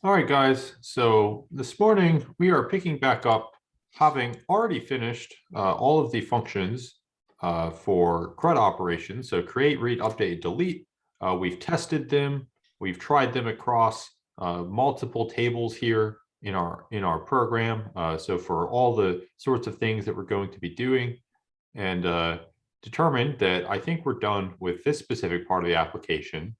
All right, guys. So this morning we are picking back up, having already finished all of the functions for CRUD operations. So create, read, update, delete. We've tested them. We've tried them across multiple tables here in our program. So for all the sorts of things that we're going to be doing, and determined that I think we're done with this specific part of the application.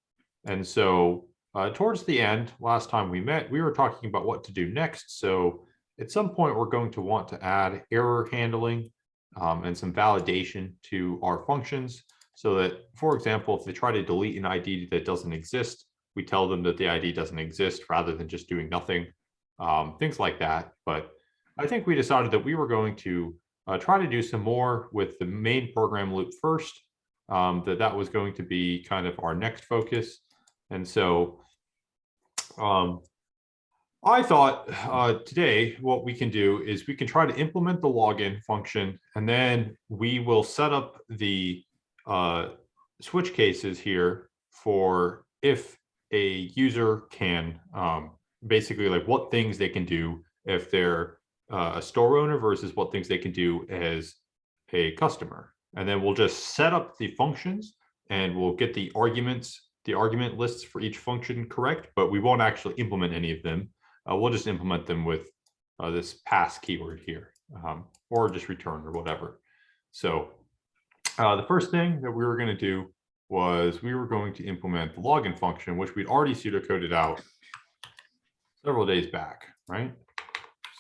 And so towards the end, last time we met, we were talking about what to do next. So at some point, we're going to want to add error handling and some validation to our functions so that, for example, if they try to delete an ID that doesn't exist, we tell them that the ID doesn't exist rather than just doing nothing, things like that. But I think we decided that we were going to try to do some more with the main program loop first, that was going to be kind of our next focus. And so I thought today what we can do is we can try to implement the login function, and then we will set up the switch cases here for if a user can basically like what things they can do if they're a store owner versus what things they can do as a customer. And then we'll just set up the functions and we'll get the argument lists for each function correct, but we won't actually implement any of them. We'll just implement them with this pass keyword here, or just return or whatever. So the first thing that we were going to do was we were going to implement the login function, which we'd already pseudocoded out several days back, right?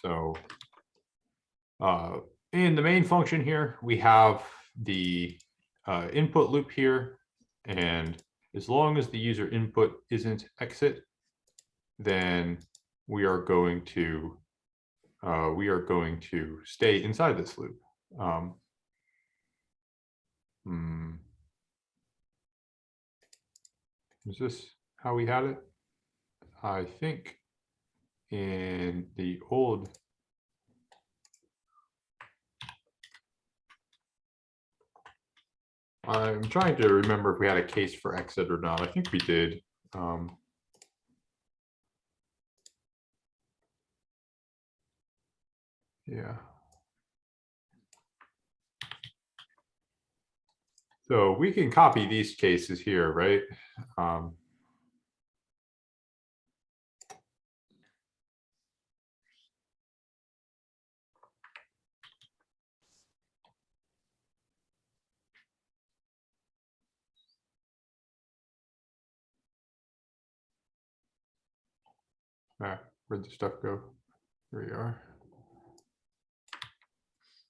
So in the main function here, we have the input loop here, and as long as the user input isn't exit, then we are going to stay inside this loop. Is this how we had it? I think in the old I'm trying to remember if we had a case for exit or not. I think we did. Yeah. So we can copy these cases here, right? Where'd the stuff go? Here we are.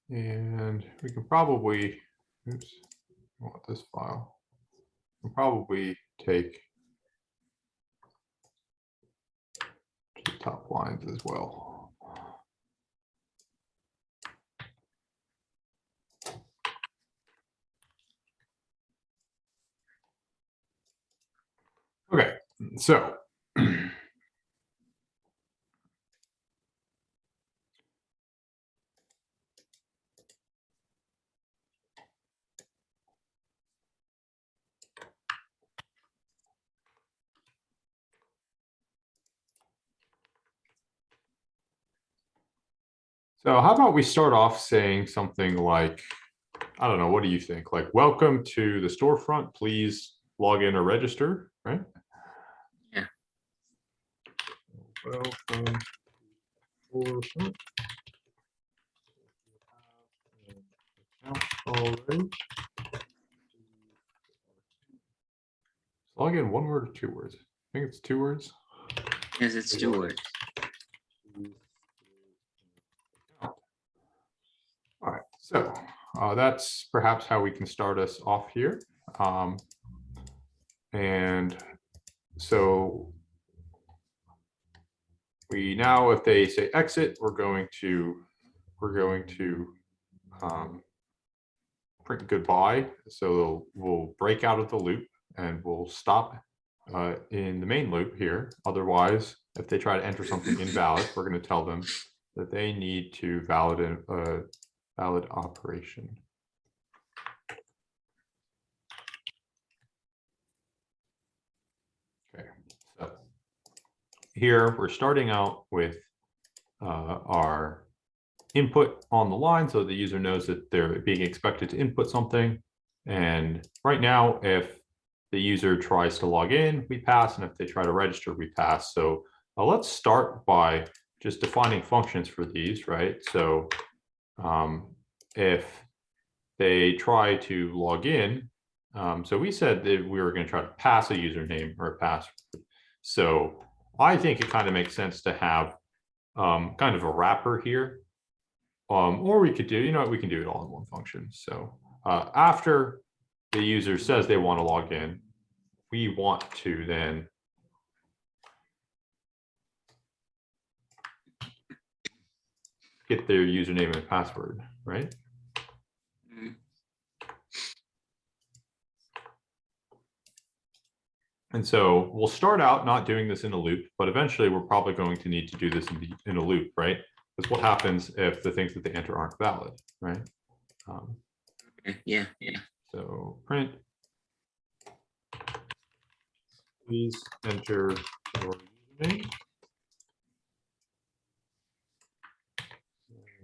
And we can probably, oops, I want this file. We'll probably take the top lines as well. Okay, so how about we start off saying something like, I don't know, what do you think? Like, welcome to the storefront, please log in or register, right? Yeah. Welcome storefront. Already. Log in one word or two words? I think it's 2 words. Yes, it's 2 words. All right, so that's perhaps how we can start us off here. And so we now, if they say exit, we're going to print goodbye. So we'll break out of the loop and we'll stop in the main loop here. Otherwise, if they try to enter something invalid, we're going to tell them that they need to validate a valid operation. Okay, so here we're starting out with our input on the line, so the user knows that they're being expected to input something. And right now, if the user tries to log in, we pass, and if they try to register, we pass. So let's start by just defining functions for these, right? So if they try to log in, so we said that we were going to try to pass a username or a password. So I think it kind of makes sense to have kind of a wrapper here. Or we could do, you know what, we can do it all in one function. So after the user says they want to log in, we want to then get their username and password, right? Mm. And so we'll start out not doing this in a loop, but eventually we're probably going to need to do this in a loop, right? Because what happens if the things that they enter aren't valid, right? Yeah. So print, please enter your username.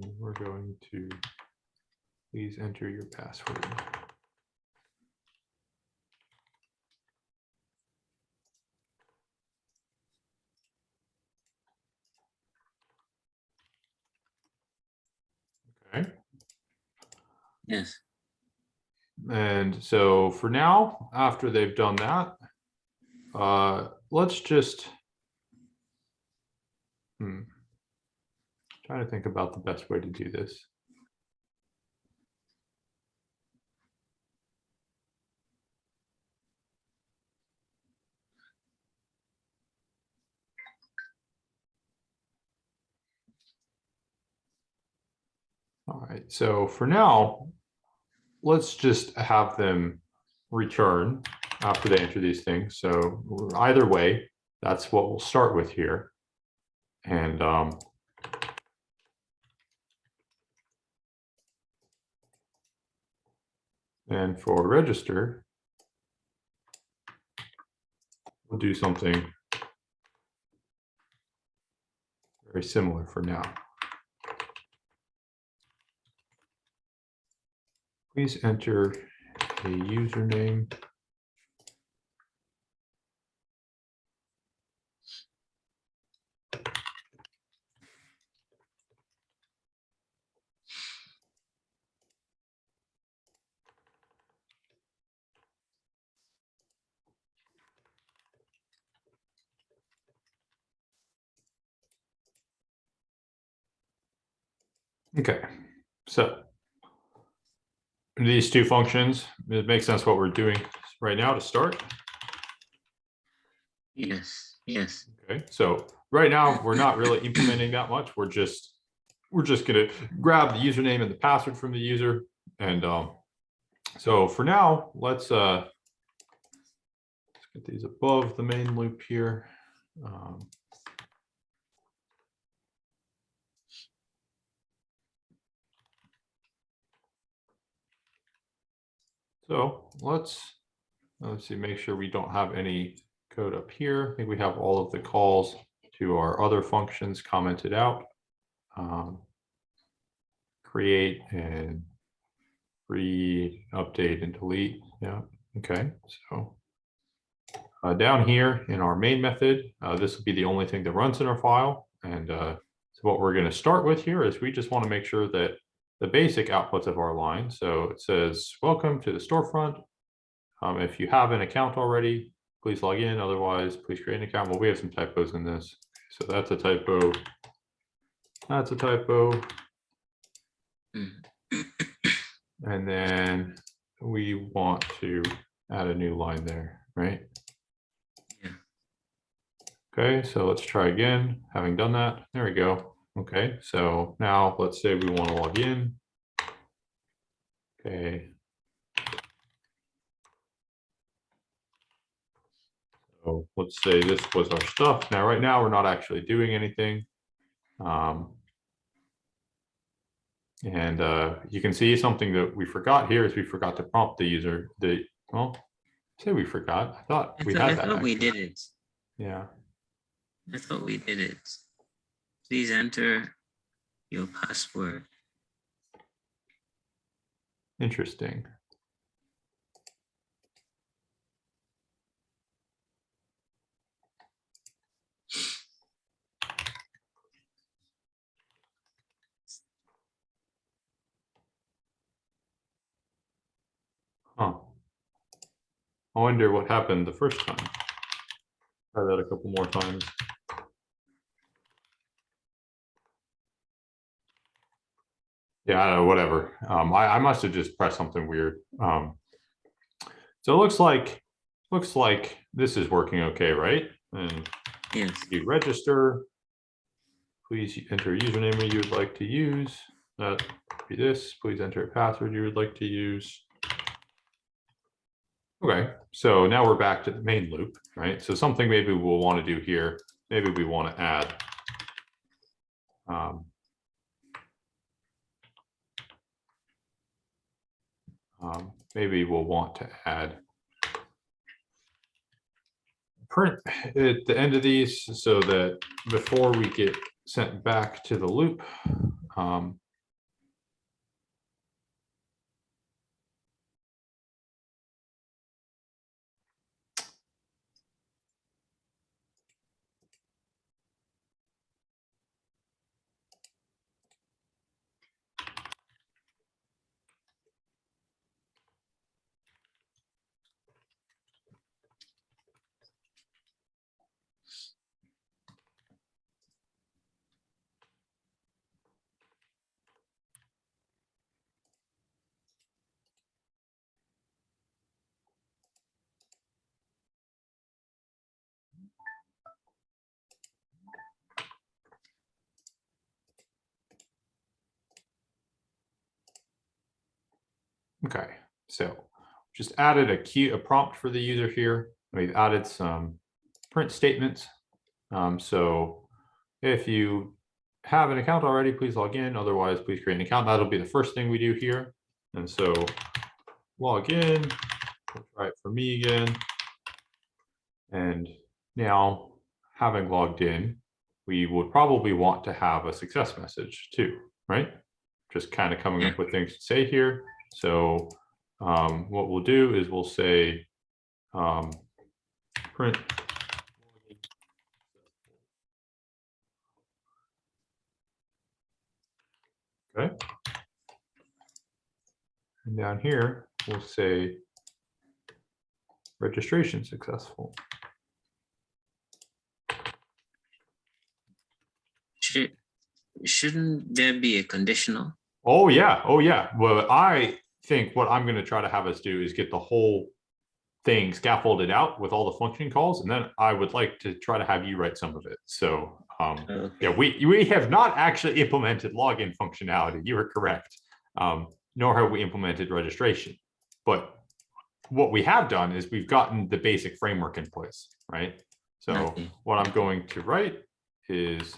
And we're going to please enter your password. Okay. Yes. And so for now, after they've done that, let's just try to think about the best way to do this. All right, so for now, let's just have them return after they enter these things. So either way, that's what we'll start with here. And for register, we'll do something very similar for now. Please enter a username. Okay, so these two functions, it makes sense what we're doing right now to start. Yes. Okay, so right now we're not really implementing that much. We're just gonna grab the username and the password from the user. And so for now, let's get these above the main loop here. So let's see, make sure we don't have any code up here. I think we have all of the calls to our other functions commented out. Create and read, update, and delete. Yeah, okay. So down here in our main method, this will be the only thing that runs in our file. And so what we're going to start with here is we just want to make sure that the basic outputs of our line. So it says, welcome to the storefront. If you have an account already, please log in. Otherwise, please create an account. Well, we have some typos in this. So that's a typo. That's a typo. And then we want to add a new line there, right? Yeah. Okay, so let's try again. Having done that, there we go. Okay, so now let's say we want to log in. Okay. So let's say this was our stuff. Now, right now, we're not actually doing anything. And you can see something that we forgot here is we forgot to prompt the user. Well, say we forgot. I thought we had that. I thought we did it. Yeah. I thought we did it. Please enter your password. Interesting. Huh. I wonder what happened the first time. Try that a couple more times. Yeah, whatever. I must have just pressed something weird. So it looks like this is working okay, right? And Yes. you register. Please enter a username you would like to use. That would be this. Please enter a password you would like to use. Okay, so now we're back to the main loop, right? So something maybe we'll want to do here. Maybe we want to add maybe we'll want to add print at the end of these so that before we get sent back to the loop, okay, so just added a prompt for the user here. We've added some print statements. So if you have an account already, please log in. Otherwise, please create an account. That'll be the first thing we do here. And so log in, we'll try it for me again. And now having logged in, we would probably want to have a success message too, right? Just kind of coming up with things to say here. So what we'll do is we'll say print. Okay. And down here, we'll say registration successful. Shouldn't there be a conditional? Oh yeah. Oh yeah. Well, I think what I'm going to try to have us do is get the whole thing scaffolded out with all the function calls, and then I would like to try to have you write some of it. So Okay. yeah, we have not actually implemented login functionality. You are correct. Nor have we implemented registration. But what we have done is we've gotten the basic framework in place, right? So Okay. what I'm going to write is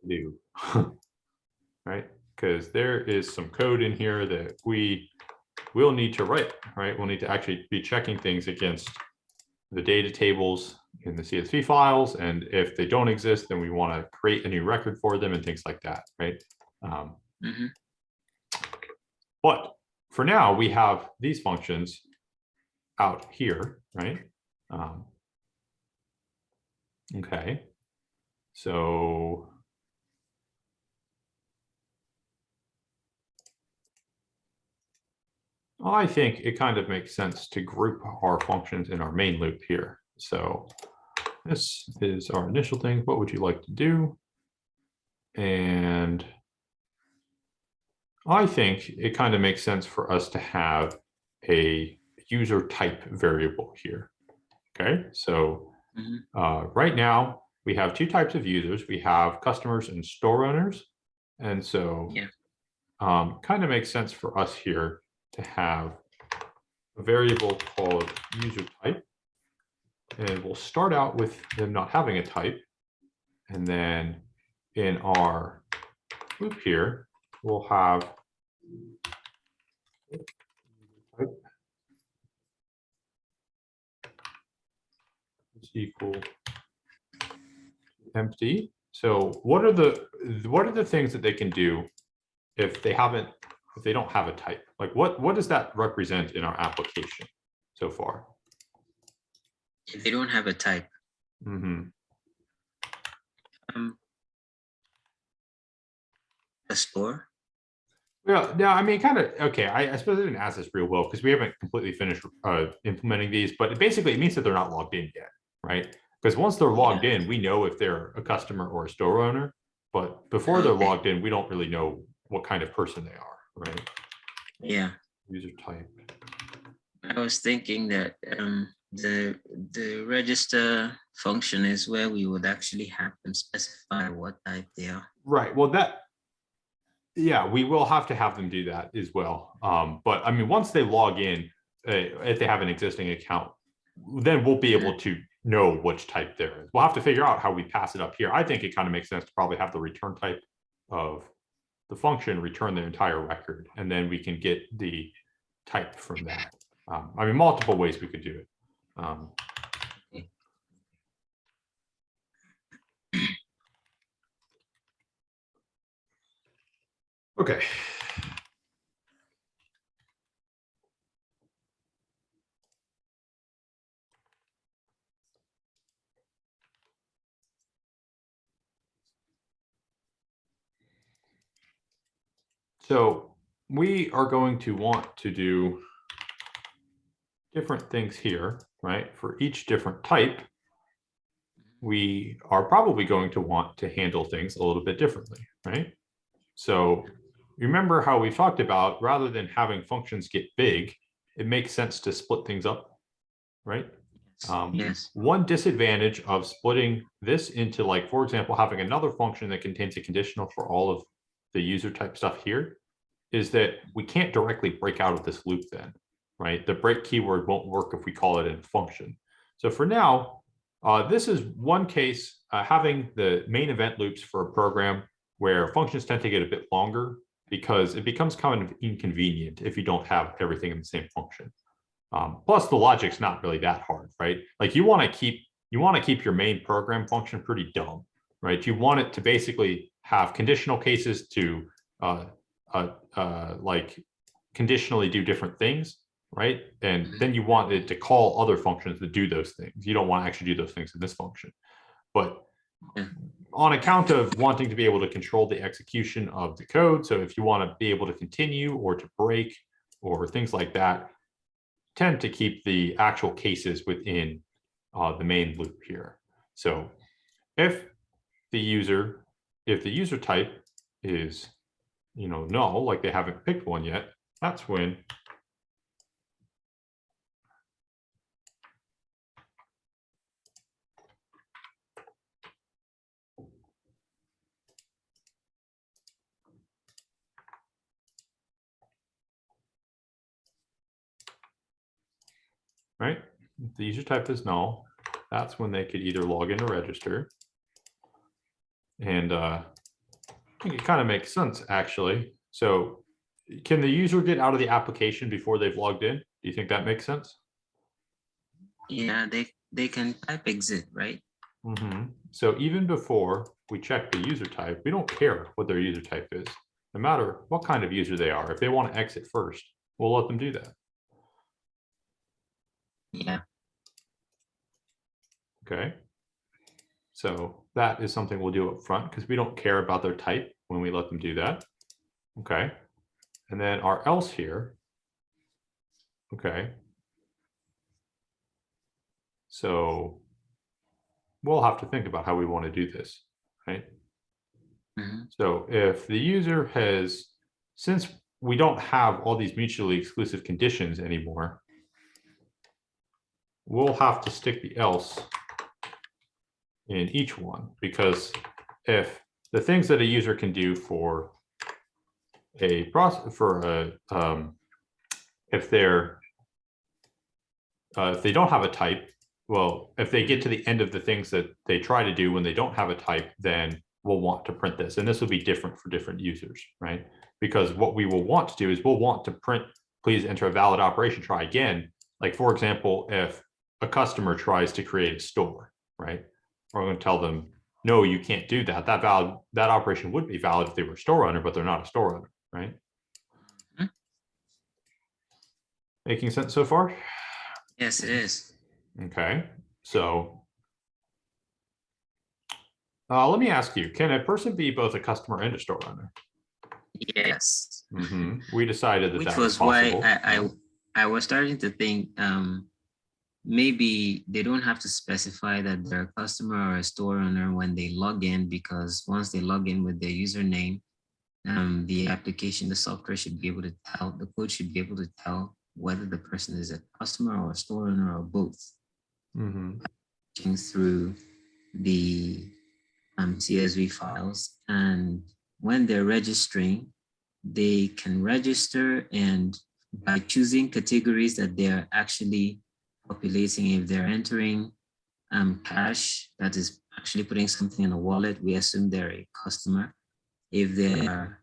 new, right? Because there is some code in here that we will need to write, right? We'll need to actually be checking things against the data tables in the CSV files. And if they don't exist, then we want to create a new record for them and things like that, right? But for now, we have these functions out here, right? Okay, so I think it kind of makes sense to group our functions in our main loop here. So this is our initial thing. What would you like to do? And I think it kind of makes sense for us to have a user type variable here. Okay, so right now we have two types of users. We have customers and store owners. And so kind of makes sense for us here to have a variable called user type. And we'll start out with them not having a type. And then in our loop here, we'll have is equal to empty. So what are the things that they can do if they don't have a type? Like what does that represent in our application so far? If they don't have a type. Mm-hmm. A store. Well, no, I mean, kind of, okay, I suppose I didn't ask this real well because we haven't completely finished implementing these, but basically it means that they're not logged in yet, right? Because once they're logged in, we know if they're a customer or a store owner, but before they're logged in, we don't really know what kind of person they are, right? Yeah. User type. I was thinking that the register function is where we would actually have them specify what type they are. Right, well, yeah, we will have to have them do that as well. But I mean, once they log in, if they have an existing account, then we'll be able to know which type there is. We'll have to figure out how we pass it up here. I think it kind of makes sense to probably have the return type of the function return the entire record, and then we can get the type from that. I mean, multiple ways we could do it. Okay. So we are going to want to do different things here, right? For each different type, we are probably going to want to handle things a little bit differently, right? So remember how we talked about, rather than having functions get big, it makes sense to split things up, right? Yes. One disadvantage of splitting this into, like, for example, having another function that contains a conditional for all of the user type stuff here is that we can't directly break out of this loop then, right? The break keyword won't work if we call it in function. So for now, this is one case, having the main event loops for a program where functions tend to get a bit longer because it becomes kind of inconvenient if you don't have everything in the same function. Plus the logic's not really that hard, right? Like you want to keep your main program function pretty dumb, right? You want it to basically have conditional cases to like conditionally do different things, right? And then you want it to call other functions that do those things. You don't want to actually do those things in this function. But on account of wanting to be able to control the execution of the code, so if you want to be able to continue or to break or things like that, tend to keep the actual cases within the main loop here. So if the user type is, null, like they haven't picked one yet, that's when right? If the user type is null, that's when they could either log into register. And I think it kind of makes sense, actually. So can the user get out of the application before they've logged in? Do you think that makes sense? Yeah, they can type exit, right? So even before we check the user type, we don't care what their user type is, no matter what kind of user they are. If they want to exit first, we'll let them do that. Yeah. Okay. So that is something we'll do up front because we don't care about their type when we let them do that. Okay. And then our else here. Okay. So we'll have to think about how we want to do this, right? So if the user has, since we don't have all these mutually exclusive conditions anymore, we'll have to stick the else in each one, because if the things that a user can do for a process, if they don't have a type, well, if they get to the end of the things that they try to do when they don't have a type, then we'll want to print this. And this will be different for different users, right? Because what we will want to do is we'll want to print, please enter a valid operation, try again. Like, for example, if a customer tries to create a store, right? We're going to tell them, no, you can't do that. That operation would be valid if they were a store owner, but they're not a store owner, right? Mhm. Making sense so far? Yes, it is. Okay, so let me ask you, can a person be both a customer and a store owner? Yes. We decided that Which that was was why possible. I was starting to think maybe they don't have to specify that they're a customer or a store owner when they log in, because once they log in with their username, the application, the software should be able to tell, the code should be able to tell whether the person is a customer or a store owner or both. Through the CSV files, and when they're registering, they can register, and by choosing categories that they're actually populating, if they're entering cash, that is actually putting something in a wallet, we assume they're a customer. If they're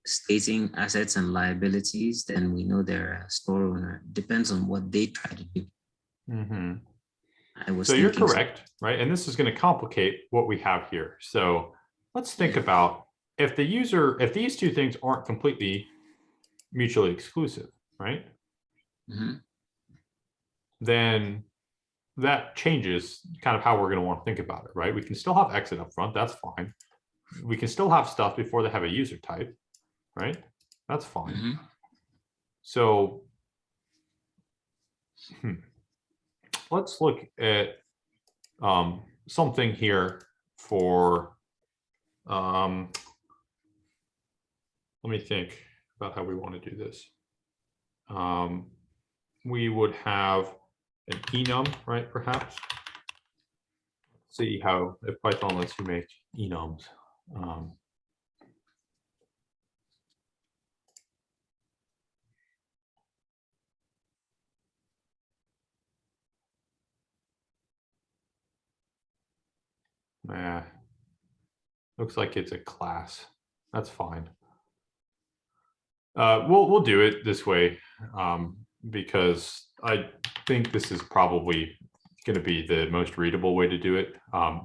stating assets and liabilities, then we know they're a store owner. Depends on what they try to do. So you're correct, right? And this is going to complicate what we have here. So let's think about if these two things aren't completely mutually exclusive, right? Then that changes kind of how we're going to want to think about it, right? We can still have exit up front. That's fine. We can still have stuff before they have a user type, right? That's fine. So let's look at something here for, let me think about how we want to do this. We would have an enum, right? Perhaps. Let's see how, if Python lets you make enums. Looks like it's a class. That's fine. We'll do it this way because I think this is probably going to be the most readable way to do it.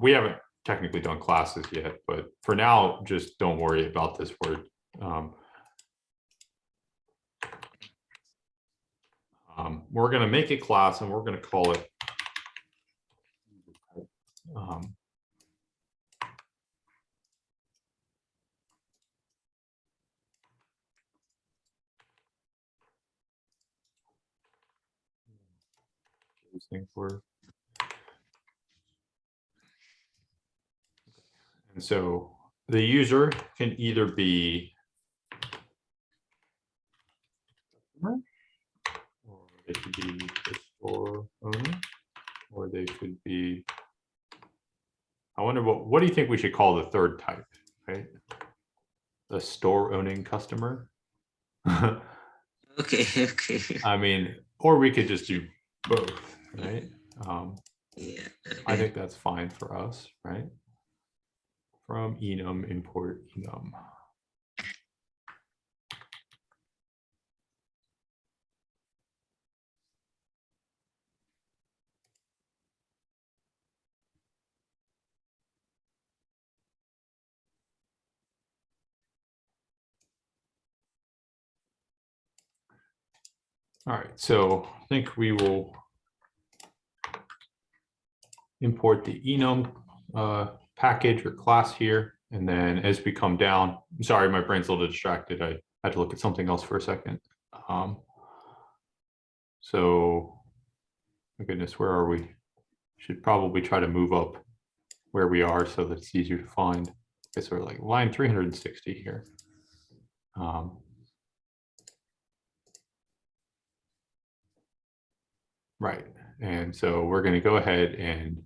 We haven't technically done classes yet, but for now, just don't worry about this word. We're going to make a class and we're going to call it things were. And so the user can either be or they could be the store owner, or they could be, I wonder what do you think we should call the third type, right? The store owning customer. Okay. I mean, or we could just do both, right? Yeah. Okay. I think that's fine for us, right? From enum, import enum. All right, so I think we will import the enum package or class here. And then as we come down, I'm sorry, my brain's a little distracted. I had to look at something else for a second. So, my goodness, where are we? Should probably try to move up where we are so that it's easier to find. Okay, so we're like line 360 here. Right, and so we're going to go ahead and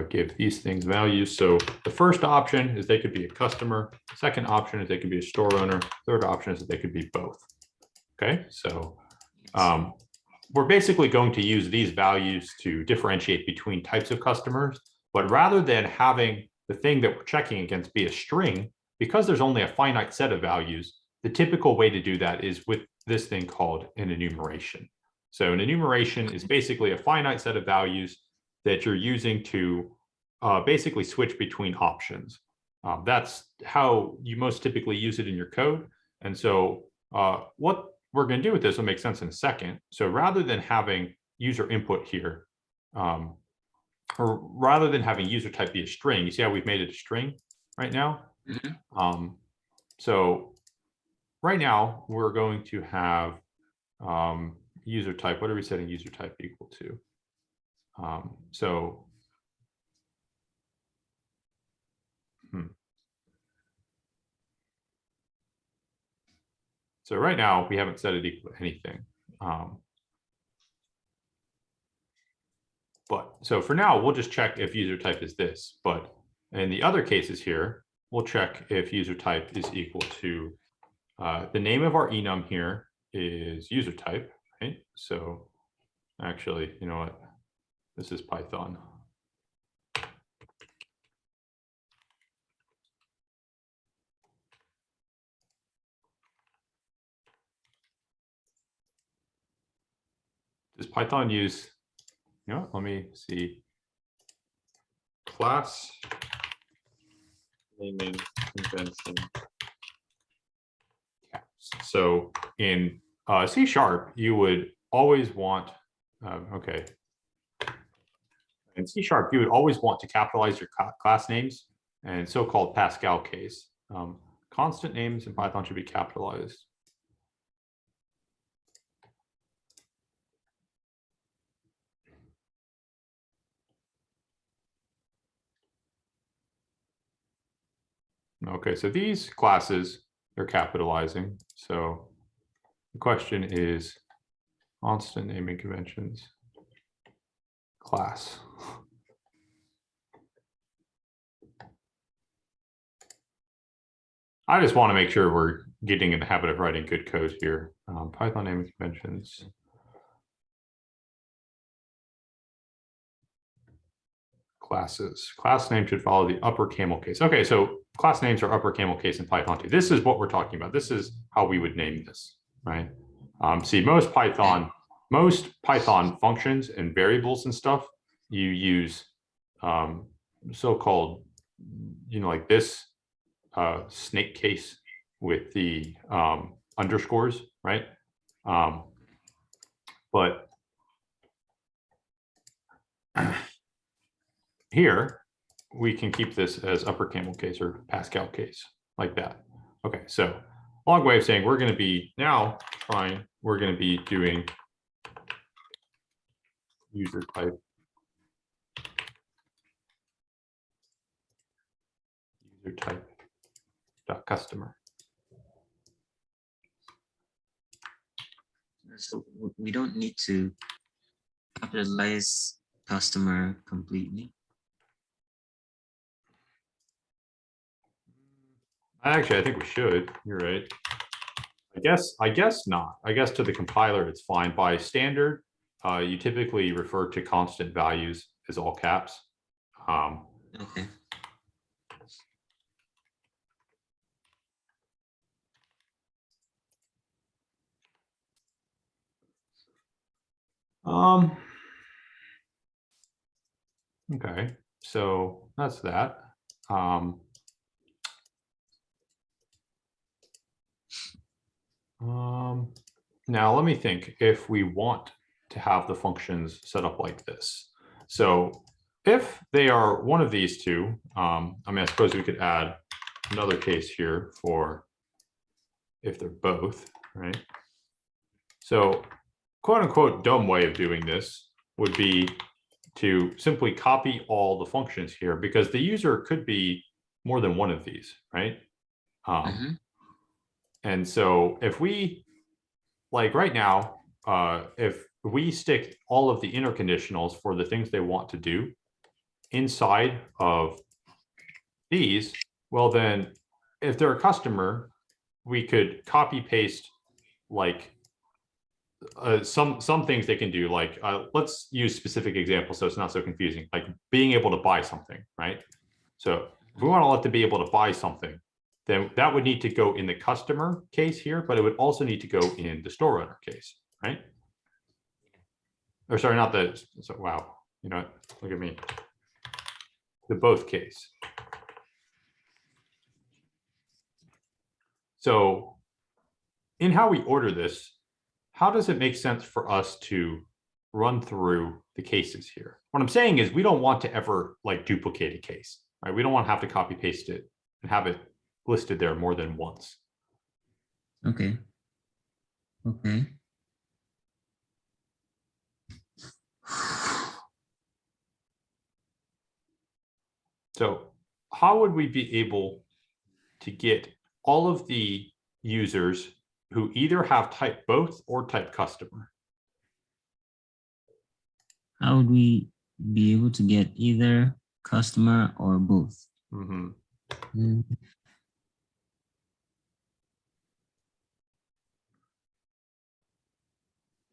give these things values. So the first option is they could be a customer. Second option is they could be a store owner. Third option is that they could be both. Okay, so we're basically going to use these values to differentiate between types of customers, but rather than having the thing that we're checking against be a string, because there's only a finite set of values, the typical way to do that is with this thing called an enumeration. So an enumeration is basically a finite set of values that you're using to basically switch between options. That's how you most typically use it in your code. And so what we're going to do with this will make sense in a second. So rather than having user input here, or rather than having user type be a string, you see how we've made it a string right now? So right now we're going to have user type. What are we setting user type equal to? So right now we haven't set it equal to anything. But so for now, we'll just check if user type is this. But in the other cases here, we'll check if user type is equal to the name of our enum here is user type, right? So actually, you know what? This is Python. Does Python use, you know, let me see. Class naming convention caps. So in C#, you would always want, okay. In C#, you would always want to capitalize your class names and so-called Pascal case. Constant names in Python should be capitalized. Okay, so these classes are capitalizing. So the question is constant naming conventions class. I just want to make sure we're getting in the habit of writing good code here. Python naming conventions. Classes. Class name should follow the upper camel case. Okay, so class names are upper camel case in Python too. This is what we're talking about. This is how we would name this, right? See, most Python functions and variables and stuff, you use so-called, you know, like this snake case with the underscores, right? But here we can keep this as upper camel case or Pascal case like that. Okay, so long way of saying we're going to be now trying, we're going to be doing user type dot customer. So we don't need to capitalize customer completely. Actually, I think we should. You're right. I guess not. I guess to the compiler, it's fine. By standard, you typically refer to constant values as all caps. Okay. Okay, so that's that. Now let me think if we want to have the functions set up like this. So if they are one of these two, I mean, I suppose we could add another case here for if they're both, right? So quote unquote dumb way of doing this would be to simply copy all the functions here because the user could be more than one of these, right? And so if we, like right now, if we stick all of the inner conditionals for the things they want to do inside of these, well then if they're a customer, we could copy paste like some things they can do, like let's use specific examples so it's not so confusing, like being able to buy something, right? So if we want to let them be able to buy something, then that would need to go in the customer case here, but it would also need to go in the store owner case, right? or sorry, not the, so wow, you know what, look at me. The both case. So in how we order this, how does it make sense for us to run through the cases here? What I'm saying is we don't want to ever like duplicate a case, right? We don't want to have to copy paste it and have it listed there more than once. Okay. Okay. So how would we be able to get all of the users who either have type both or type customer? How would we be able to get either customer or both? Mm-hmm. Mm.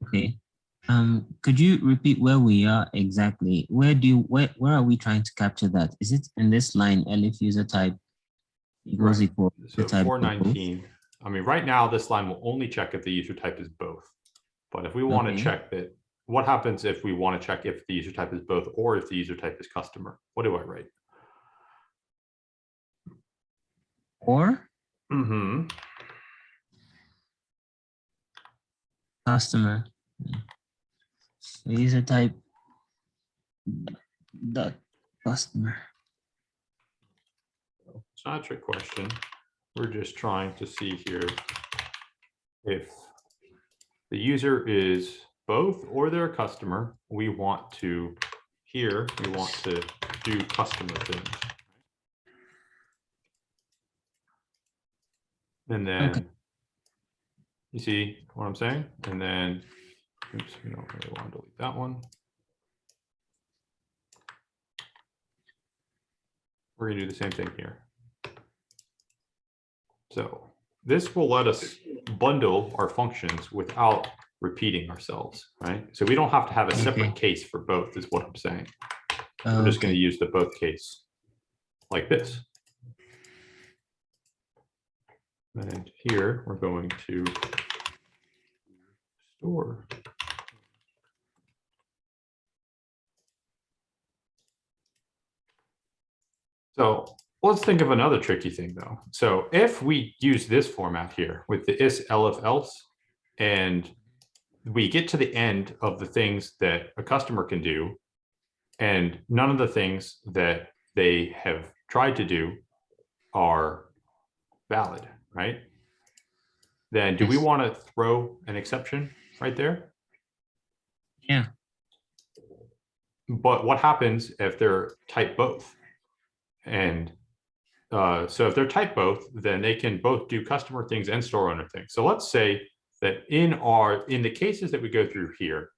Okay. Could you repeat where we are exactly? Where are we trying to capture that? Is it in this line, elif user type equals Right. equal So user type for both? 419. I mean, right now this line will only check if the user type is both. But if we want to Okay. check that, what happens if we want to check if the user type is both or if the user type is customer? What do I write? Or Mm-hmm. customer. So user type dot customer. It's not a trick question. We're just trying to see here if the user is both or they're a customer. We want to do customer things. And then Okay. you see what I'm saying? And then, oops, we don't really want to delete that one. We're gonna do the same thing here. So this will let us bundle our functions without repeating ourselves, right? So we don't have to have a separate case for both is what I'm saying. We're just going to use the both case like this. And here we're going to store. So let's think of another tricky thing though. So if we use this format here with the is, elif, else, and we get to the end of the things that a customer can do, and none of the things that they have tried to do are valid, right? Then do we want to throw an exception right there? Yeah. But what happens if they're type both? And so if they're type both, then they can both do customer things and store owner things. So let's say that in the cases that we go through here,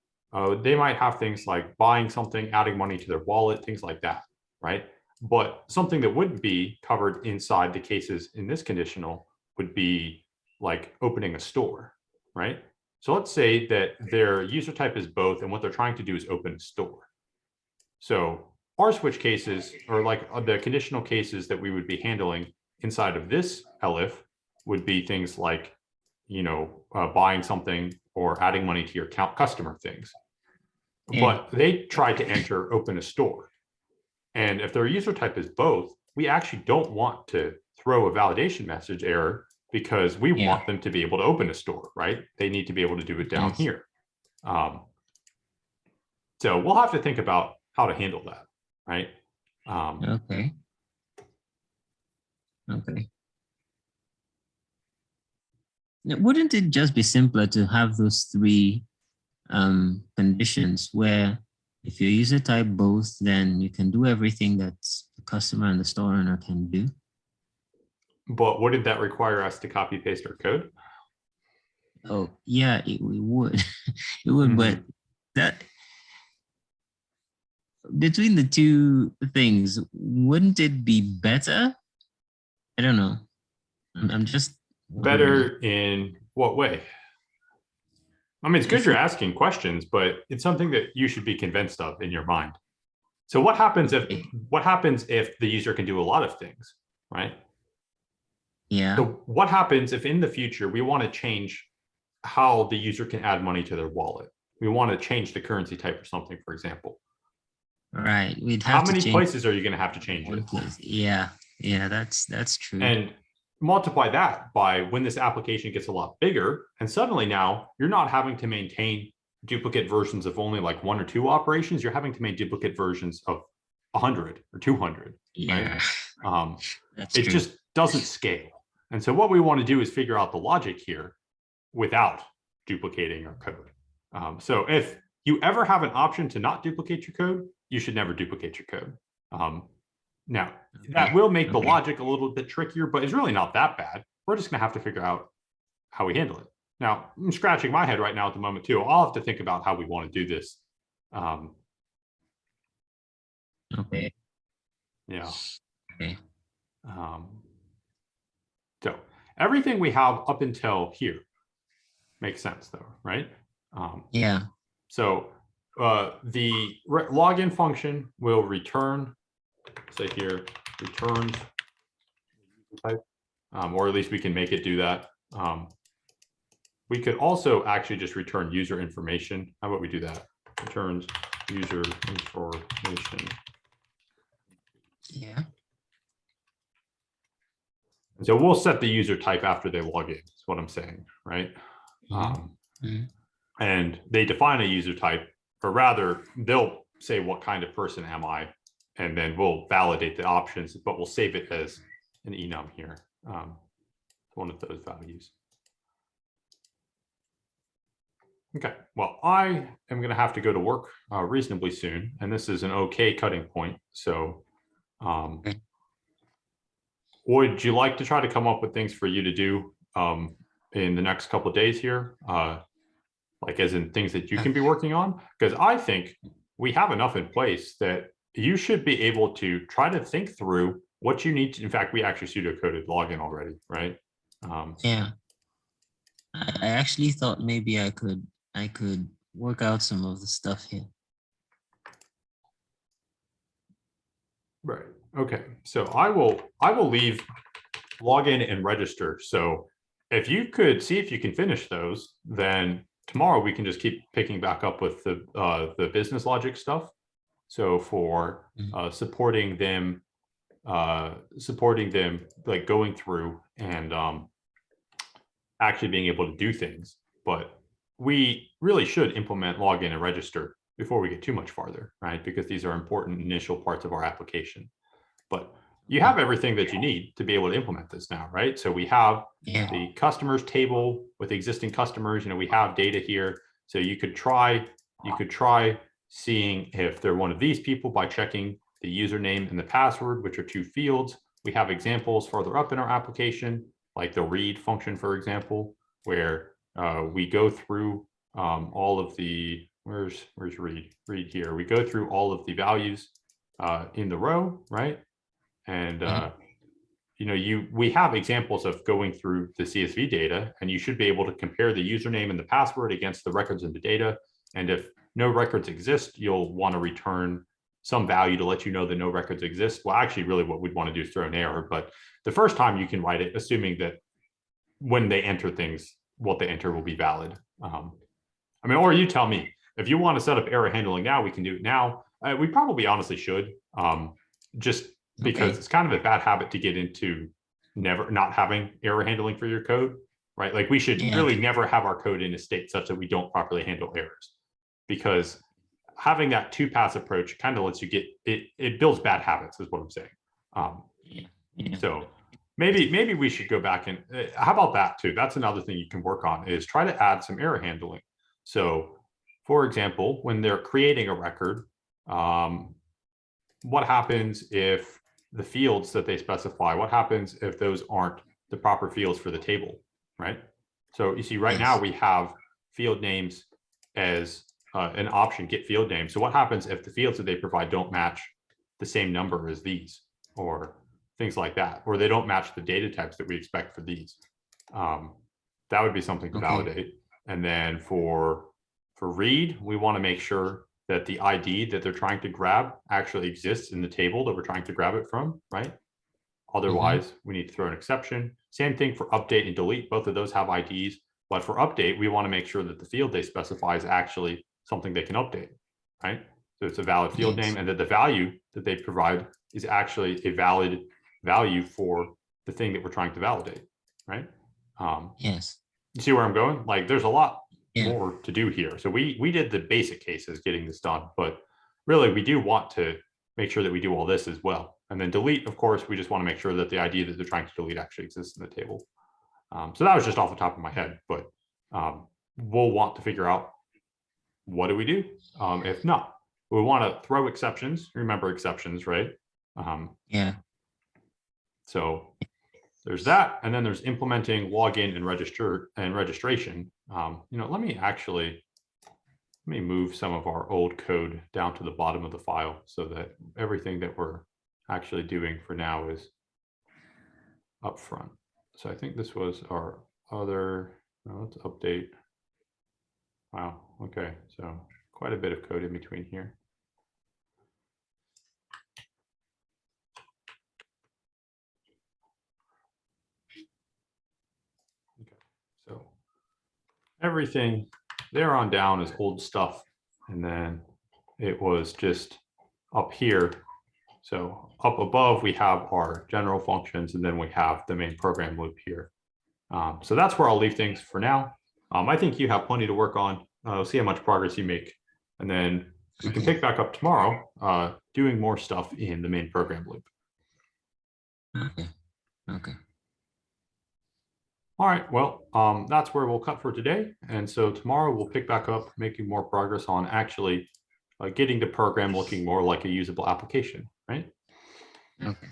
they might have things like buying something, adding money to their wallet, things like that, right? But something that wouldn't be covered inside the cases in this conditional would be like opening a store, right? So let's say that their user type is both, and what they're trying to do is open a store. So our switch cases, or like the conditional cases that we would be handling inside of this elif, would be things like, you know, buying something or adding money to your customer things. Yeah. But they tried to enter open a store. And if their user type is both, we actually don't want to throw a validation message error because we want them to be able to open a store, right? They need to be able to do it down here. So we'll have to think about how to handle that, right? Okay. Okay. Now, wouldn't it just be simpler to have those three conditions where if your user type both, then you can do everything that the customer and the store owner can do? But wouldn't that require us to copy paste our code? Oh, yeah, it would. It would, but that between the two things, wouldn't it be better? I don't know. I'm just better in what way? I mean, it's good you're asking questions, but it's something that you should be convinced of in your mind. So what happens if the user can do a lot of things, right? Yeah. So what happens if in the future we want to change how the user can add money to their wallet? we want to change the currency type or something, for example. Right. We'd How have to many change places are you going to have to change one it? place. Yeah. Yeah, that's true. And multiply that by when this application gets a lot bigger, and suddenly now you're not having to maintain duplicate versions of only like 1 or 2 operations. You're having to make duplicate versions of 100 or 200. Yeah. Right? That's It true. just doesn't scale. And so what we want to do is figure out the logic here without duplicating our code. So if you ever have an option to not duplicate your code, you should never duplicate your code. Now, that will make the logic a little bit trickier, but it's really not that bad. We're just going to have to figure out how we handle it. Now, I'm scratching my head right now at the moment, too. I'll have to think about how we want to do this. Okay. Yeah. Okay. So everything we have up until here makes sense, though, right? Yeah. So the login function will return, say here, returns type, or at least we can make it do that. We could also actually just return user information. How about we do that? Returns user information. Yeah. And so we'll set the user type after they log in, is what I'm saying, right? And they define a user type, or rather, they'll say what kind of person am I, and then we'll validate the options, but we'll save it as an enum here, one of those values. Okay, well, I am going to have to go to work reasonably soon, and this is an okay cutting point. So would you like to try to come up with things for you to do in the next couple of days here? Like as in things that you can be working on? Because I think we have enough in place that you should be able to try to think through what you need to. In fact, we actually pseudocoded login already, right? Yeah. I actually thought maybe I could work out some of the stuff here. Right. Okay. So I will leave login and register. So if you could see if you can finish those, then tomorrow we can just keep picking back up with the business logic stuff. So for supporting them like going through and actually being able to do things. But we really should implement login and register before we get too much farther, right? Because these are important initial parts of our application. But you have everything that you need to be able to implement this now, right? So we have the customers table with existing customers. We have data here. So you could try seeing if they're one of these people by checking the username and the password, which are 2 fields. We have examples further up in our application, like the read function, for example, where we go through all of the, where's read here. We go through all of the values in the row, right? And we have examples of going through the CSV data, and you should be able to compare the username and the password against the records in the data. And if no records exist, you'll want to return some value to let you know that no records exist. Well, actually, really what we'd want to do is throw an error, but the first time you can write it, assuming that when they enter things, what they enter will be valid. Or you tell me, if you want to set up error handling now, we can do it now. We probably honestly should, just because it's kind of a bad habit to get into not having error handling for your code, right? Like we should really never have our code in a state such that we don't properly handle errors, because having that 2-pass approach kind of lets you get it builds bad habits, is what I'm saying. So maybe we should go back and how about that too? That's another thing you can work on, is try to add some error handling. So for example, when they're creating a record, what happens if the fields that they specify, what happens if those aren't the proper fields for the table, right? So you see right now we have field names as an option, get field name. So what happens if the fields that they provide don't match the same number as these, or things like that, or they don't match the data types that we expect for these? That would be something to validate. And then for read, we want to make sure that the ID that they're trying to grab actually exists in the table that we're trying to grab it from, right? Otherwise, we need to throw an exception. Same thing for update and delete. Both of those have IDs. But for update, we want to make sure that the field they specify is actually something they can update, right? So it's a valid field Yes. name, and that the value that they provide is actually a valid value for the thing that we're trying to validate, right? Yes. You see where I'm going? Like, there's a lot Yeah. more to do here. So we did the basic cases getting this done, but really we do want to make sure that we do all this as well. And then delete, of course, we just want to make sure that the ID that they're trying to delete actually exists in the table. So that was just off the top of my head, but we'll want to figure out what do we do if not. We want to throw exceptions. Remember exceptions, right? Yeah. So there's that, and then there's implementing login and registration. Let me move some of our old code down to the bottom of the file so that everything that we're actually doing for now is up front. So I think this was our other, let's update. Wow, okay, so quite a bit of code in between here. Okay, so everything there on down is old stuff, and then it was just up here. So up above, we have our general functions, and then we have the main program loop here. So that's where I'll leave things for now. I think you have plenty to work on. We'll see how much progress you make. And then we can pick back up tomorrow, doing more stuff in the main program loop. Okay. Okay. All right, well, that's where we'll cut for today. And so tomorrow we'll pick back up, making more progress on actually getting the program looking more like a usable application, right? Okay.